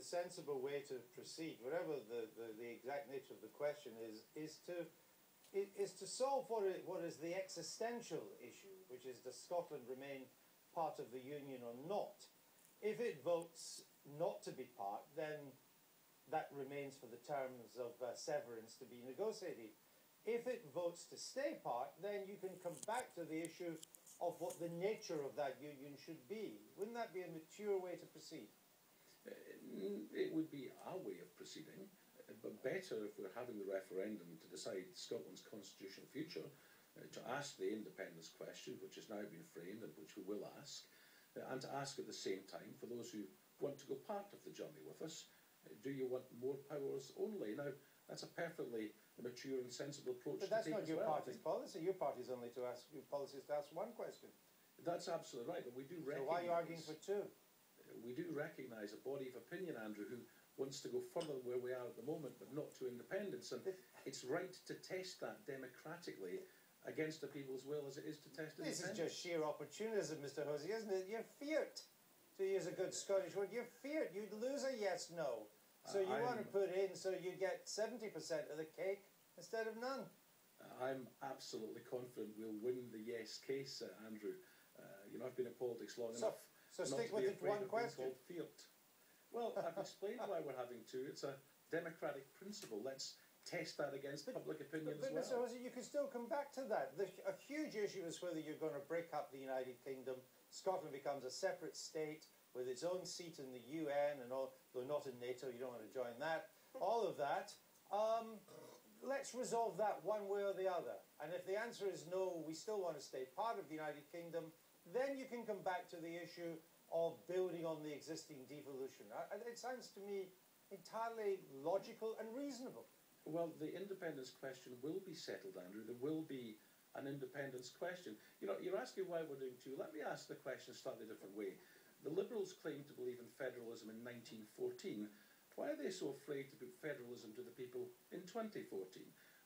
the sensible way to proceed, whatever the exact nature of the question is to solve what is the existential issue, which is, does Scotland remain part of the Union or not? If it votes not to be part, then that remains for the terms of severance to be negotiated. If it votes to stay part, then you can come back to the issue of what the nature of that union should be. Wouldn't that be a mature way to proceed? It would be our way of proceeding, but better if we're having the referendum to decide Scotland's constitutional future, to ask the independence question, which has now been framed and which we will ask, and to ask at the same time, for those who want to go part of the journey with us, do you want more powers only? Now, that's a perfectly mature and sensible approach to take as well. But that's not your party's policy. Your party's only to ask, your policy is to ask one question. That's absolutely right, but we do recognise... So why are you arguing for two? We do recognise a body of opinion, Andrew, who wants to go further where we are at the moment, but not to independence. And it's right to test that democratically against the people's will as it is to test independence. This is just sheer opportunism, Mr. Hosey, isn't it? You're feared, to use a good Scottish word. You're feared. You'd lose a yes-no. So you want to put in so you get 70% of the cake instead of none. I'm absolutely confident we'll win the yes case, Andrew. You know, I've been in politics long enough. So stick with it one question. Well, I've explained why we're having two. It's a democratic principle. Let's test that against public opinion as well. But Mr. Hosey, you can still come back to that. A huge issue is whether you're going to break up the United Kingdom. Scotland becomes a separate state with its own seat in the UN and all, though not in NATO, you don't want to join that. All of that. Let's resolve that one way or the other. And if the answer is no, we still want to stay part of the United Kingdom, then you can come back to the issue of building on the existing devolution. It sounds to me entirely logical and reasonable. Well, the independence question will be settled, Andrew. There will be an independence question. You know, you're asking why we're doing two. Let me ask the question a slightly different way. The Liberals claimed to believe in federalism in 1914. Why are they so afraid to put federalism to the people in 2014?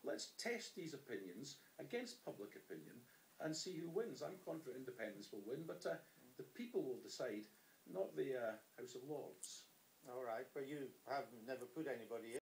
Let's test these opinions against public opinion and see who wins. I'm confident independence will win, but the people will decide, not the House of Lords. All right, but you have never put anybody in.